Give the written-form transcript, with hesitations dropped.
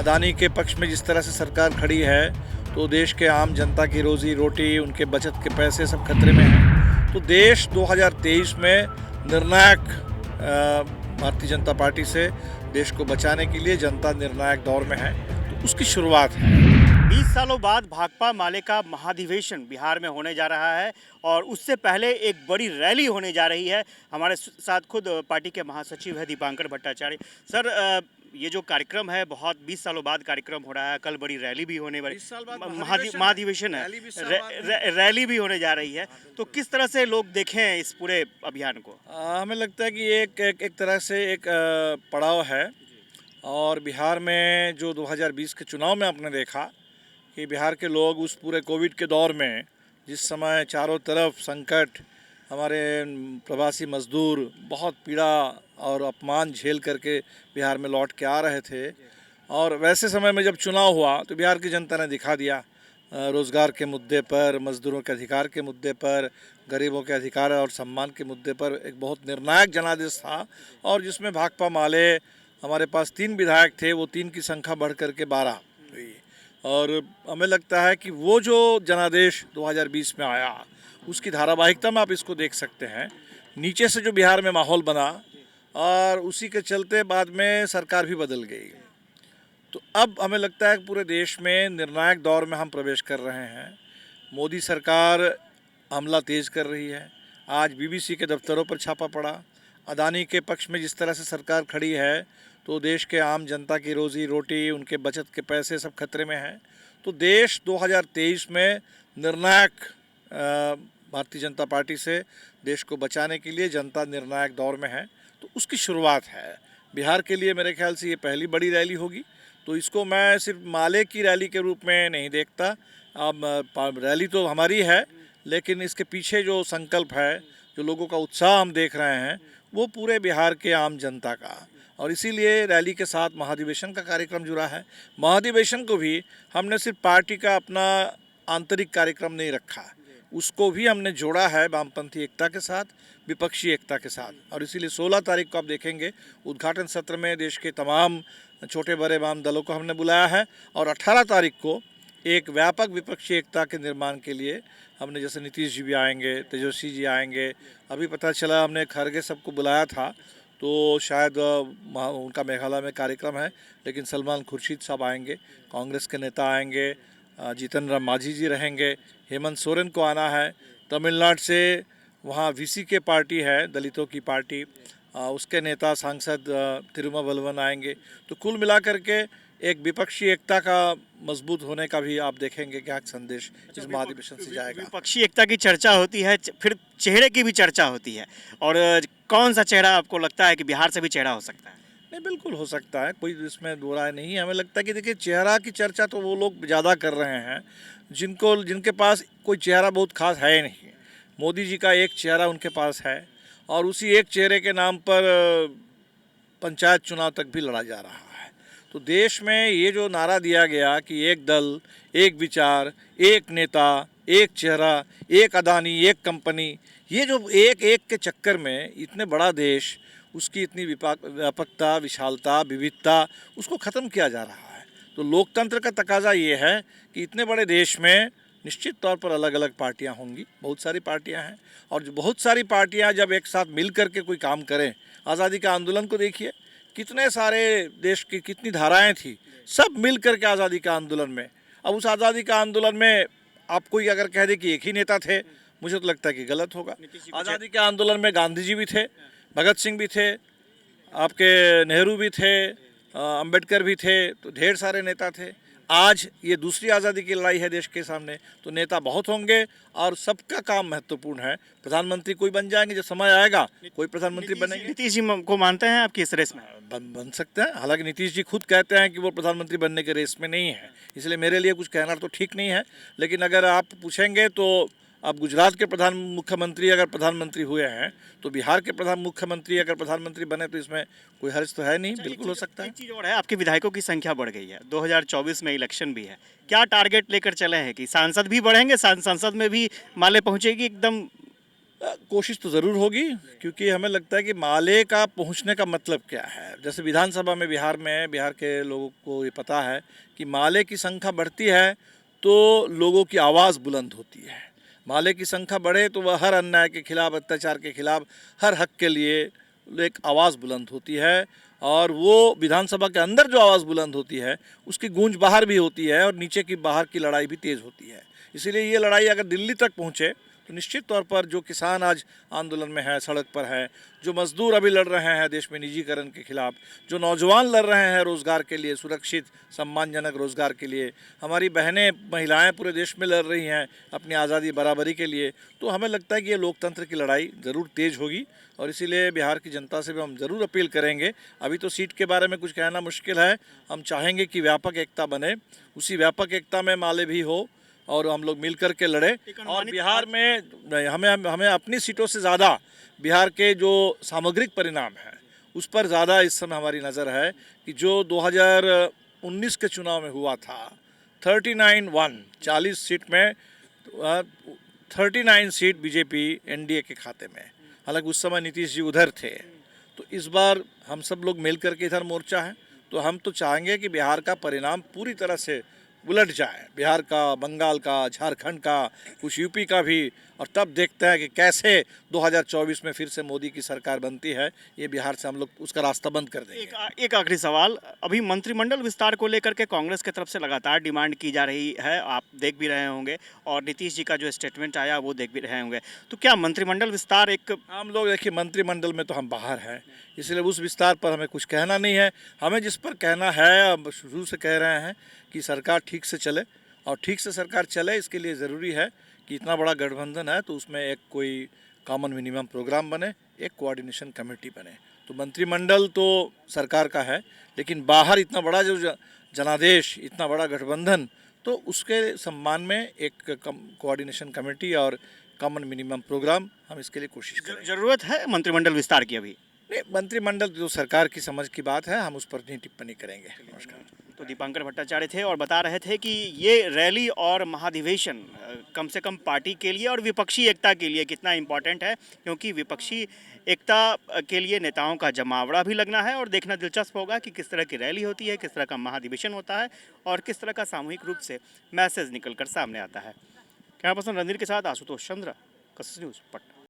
अदानी के पक्ष में जिस तरह से सरकार खड़ी है तो देश के आम जनता की रोजी रोटी, उनके बचत के पैसे सब खतरे में हैं। तो देश 2023 में निर्णायक भारतीय जनता पार्टी से देश को बचाने के लिए जनता निर्णायक दौर में है, तो उसकी शुरुआत है। 20 सालों बाद भाकपा माले का महाधिवेशन बिहार में होने जा रहा है और उससे पहले एक बड़ी रैली होने जा रही है। हमारे साथ खुद पार्टी के महासचिव है दीपांकर भट्टाचार्य। सर, ये जो कार्यक्रम है बहुत 20 सालों बाद कार्यक्रम हो रहा है। कल बड़ी रैली भी होने वाली, 20 साल बाद महाधिवेशन है, रैली भी होने जा रही है। तो किस तरह से लोग देखें इस पूरे अभियान को? हमें लगता है कि एक तरह से एक पड़ाव है। और बिहार में जो 2020 के चुनाव में आपने देखा कि बिहार के लोग उस पूरे कोविड के दौर में, जिस समय चारों तरफ संकट, हमारे प्रवासी मजदूर बहुत पीड़ा और अपमान झेल करके बिहार में लौट के आ रहे थे, और वैसे समय में जब चुनाव हुआ तो बिहार की जनता ने दिखा दिया। रोज़गार के मुद्दे पर, मजदूरों के अधिकार के मुद्दे पर, गरीबों के अधिकार और सम्मान के मुद्दे पर एक बहुत निर्णायक जनादेश था। और जिसमें भाकपा माले, हमारे पास 3 विधायक थे, वो 3 की संख्या बढ़ करके 12 हुई। और हमें लगता है कि वो जो जनादेश 2020 में आया, उसकी धारावाहिकता में आप इसको देख सकते हैं। नीचे से जो बिहार में माहौल बना और उसी के चलते बाद में सरकार भी बदल गई। तो अब हमें लगता है कि पूरे देश में निर्णायक दौर में हम प्रवेश कर रहे हैं। मोदी सरकार हमला तेज कर रही है। आज बीबीसी के दफ्तरों पर छापा पड़ा। अदानी के पक्ष में जिस तरह से सरकार खड़ी है तो देश के आम जनता की रोजी रोटी, उनके बचत के पैसे सब खतरे में हैं। तो देश 2023 में निर्णायक भारतीय जनता पार्टी से देश को बचाने के लिए जनता निर्णायक दौर में है, तो उसकी शुरुआत है। बिहार के लिए मेरे ख्याल से ये पहली बड़ी रैली होगी। तो इसको मैं सिर्फ माले की रैली के रूप में नहीं देखता। अब रैली तो हमारी है, लेकिन इसके पीछे जो संकल्प है, जो लोगों का उत्साह हम देख रहे हैं, वो पूरे बिहार के आम जनता का। और इसीलिए रैली के साथ महाधिवेशन का कार्यक्रम जुड़ा है। महाधिवेशन को भी हमने सिर्फ पार्टी का अपना आंतरिक कार्यक्रम नहीं रखा, उसको भी हमने जोड़ा है वामपंथी एकता के साथ, विपक्षी एकता के साथ। और इसीलिए 16 तारीख को आप देखेंगे उद्घाटन सत्र में देश के तमाम छोटे बड़े वाम दलों को हमने बुलाया है। और 18 तारीख को एक व्यापक विपक्षी एकता के निर्माण के लिए हमने, जैसे नीतीश जी भी आएंगे, तेजस्वी जी आएंगे, अभी पता चला हमने खरगे सबको बुलाया था, तो शायद उनका मेघालय में कार्यक्रम है, लेकिन सलमान खुर्शीद साहब आएंगे, कांग्रेस के नेता आएंगे, जीतन राम मांझी जी रहेंगे, हेमंत सोरेन को आना है। तमिलनाडु से वहाँ वीसी के पार्टी है, दलितों की पार्टी, उसके नेता सांसद तिरुमावलवन आएंगे। तो कुल मिलाकर के एक विपक्षी एकता का मजबूत होने का भी आप देखेंगे क्या संदेश इस महाधिवेशन से जाएगा। विपक्षी एकता की चर्चा होती है, फिर चेहरे की भी चर्चा होती है। और कौन सा चेहरा आपको लगता है कि बिहार से भी चेहरा हो सकता है? नहीं, बिल्कुल हो सकता है, कोई इसमें दो राय नहीं है। हमें लगता है कि देखिए, चेहरा की चर्चा तो वो लोग ज़्यादा कर रहे हैं जिनके पास कोई चेहरा बहुत खास है नहीं। मोदी जी का एक चेहरा उनके पास है, और उसी एक चेहरे के नाम पर पंचायत चुनाव तक भी लड़ा जा रहा है। तो देश में ये जो नारा दिया गया कि एक दल, एक विचार, एक नेता, एक चेहरा, एक अदानी, एक कंपनी, ये जो एक एक के चक्कर में इतने बड़ा देश, उसकी इतनी व्यापकता, विशालता, विविधता, उसको ख़त्म किया जा रहा है। तो लोकतंत्र का तकाजा ये है कि इतने बड़े देश में निश्चित तौर पर अलग अलग पार्टियां होंगी, बहुत सारी पार्टियां हैं। और जो बहुत सारी पार्टियां जब एक साथ मिल कर के कोई काम करें, आज़ादी का आंदोलन को देखिए, कितने सारे देश की कितनी धाराएं थी, सब मिल कर के आज़ादी का आंदोलन में। अब उस आज़ादी का आंदोलन में आप कोई अगर कह दे कि एक ही नेता थे, मुझे तो लगता है कि गलत होगा। आज़ादी के आंदोलन में गांधी जी भी थे, भगत सिंह भी थे, आपके नेहरू भी थे, अंबेडकर भी थे, तो ढेर सारे नेता थे। आज ये दूसरी आज़ादी की लड़ाई है देश के सामने, तो नेता बहुत होंगे और सबका काम महत्वपूर्ण है। प्रधानमंत्री कोई बन जाएंगे, जब समय आएगा कोई प्रधानमंत्री बनेंगे। नीतीश जी को मानते हैं आपकी इस रेस में? बन सकते हैं। हालांकि नीतीश जी खुद कहते हैं कि वो प्रधानमंत्री बनने के रेस में नहीं है, इसलिए मेरे लिए कुछ कहना तो ठीक नहीं है। लेकिन अगर आप पूछेंगे तो अब गुजरात के मुख्यमंत्री अगर प्रधानमंत्री हुए हैं, तो बिहार के मुख्यमंत्री अगर प्रधानमंत्री बने तो इसमें कोई हर्ज तो है नहीं, बिल्कुल हो सकता है। एक चीज़ और है, आपके विधायकों की संख्या बढ़ गई है, 2024 में इलेक्शन भी है, क्या टारगेट लेकर चले हैं कि सांसद भी बढ़ेंगे, संसद में भी माले पहुंचेगी एकदम? कोशिश तो ज़रूर होगी, क्योंकि हमें लगता है कि माले का पहुंचने का मतलब क्या है। जैसे विधानसभा में बिहार में, बिहार के लोगों को ये पता है कि माले की संख्या बढ़ती है तो लोगों की आवाज़ बुलंद होती है। माले की संख्या बढ़े तो वह हर अन्याय के खिलाफ, अत्याचार के खिलाफ, हर हक के लिए एक आवाज़ बुलंद होती है। और वो विधानसभा के अंदर जो आवाज़ बुलंद होती है उसकी गूंज बाहर भी होती है और नीचे की बाहर की लड़ाई भी तेज़ होती है। इसीलिए ये लड़ाई अगर दिल्ली तक पहुँचे तो निश्चित तौर पर जो किसान आज आंदोलन में है, सड़क पर है, जो मजदूर अभी लड़ रहे हैं देश में निजीकरण के खिलाफ, जो नौजवान लड़ रहे हैं रोज़गार के लिए, सुरक्षित सम्मानजनक रोज़गार के लिए, हमारी बहनें महिलाएं पूरे देश में लड़ रही हैं अपनी आज़ादी बराबरी के लिए, तो हमें लगता है कि ये लोकतंत्र की लड़ाई ज़रूर तेज़ होगी। और इसीलिए बिहार की जनता से भी हम ज़रूर अपील करेंगे। अभी तो सीट के बारे में कुछ कहना मुश्किल है, हम चाहेंगे कि व्यापक एकता बने, उसी व्यापक एकता में माले भी हो और हम लोग मिल कर के लड़े। और बिहार में नहीं, हमें हमें अपनी सीटों से ज़्यादा बिहार के जो सामग्रिक परिणाम हैं उस पर ज़्यादा इस समय हमारी नज़र है कि जो 2019 के चुनाव में हुआ था 40 सीट में 39 सीट बीजेपी एनडीए के खाते में, हालांकि उस समय नीतीश जी उधर थे। तो इस बार हम सब लोग मिल करके इधर मोर्चा है, तो हम तो चाहेंगे कि बिहार का परिणाम पूरी तरह से उलट जाए, बिहार का, बंगाल का, झारखंड का, कुछ यूपी का भी। और तब देखते हैं कि कैसे 2024 में फिर से मोदी की सरकार बनती है। ये बिहार से हम लोग उसका रास्ता बंद कर देंगे। एक आखिरी सवाल, अभी मंत्रिमंडल विस्तार को लेकर के कांग्रेस की तरफ से लगातार डिमांड की जा रही है, आप देख भी रहे होंगे, और नीतीश जी का जो स्टेटमेंट आया वो देख भी रहे होंगे, तो क्या मंत्रिमंडल विस्तार एक हम लोग देखिए, मंत्रिमंडल में तो हम बाहर हैं, इसलिए उस विस्तार पर हमें कुछ कहना नहीं है। हमें जिस पर कहना है, अब शुरू से कह रहे हैं कि सरकार ठीक से चले, और ठीक से सरकार चले इसके लिए ज़रूरी है कि इतना बड़ा गठबंधन है तो उसमें एक कोई कॉमन मिनिमम प्रोग्राम बने, एक कोऑर्डिनेशन कमेटी बने। तो मंत्रिमंडल तो सरकार का है, लेकिन बाहर इतना बड़ा जो जनादेश, इतना बड़ा गठबंधन, तो उसके सम्मान में एक कोऑर्डिनेशन कमेटी और कॉमन मिनिमम प्रोग्राम, हम इसके लिए कोशिश करें। जरूरत है मंत्रिमंडल विस्तार की अभी? नहीं, मंत्रिमंडल जो सरकार की समझ की बात है, हम उस पर नहीं टिप्पणी करेंगे। नमस्कार। तो दीपांकर भट्टाचार्य थे और बता रहे थे कि ये रैली और महाधिवेशन कम से कम पार्टी के लिए और विपक्षी एकता के लिए कितना इम्पोर्टेंट है, क्योंकि विपक्षी एकता के लिए नेताओं का जमावड़ा भी लगना है और देखना दिलचस्प होगा कि किस तरह की रैली होती है, किस तरह का महाधिवेशन होता है और किस तरह का सामूहिक रूप से मैसेज निकल कर सामने आता है। कैमरा पर्सन रणधीर के साथ आशुतोष चंद्र, कसस न्यूज़, पटना।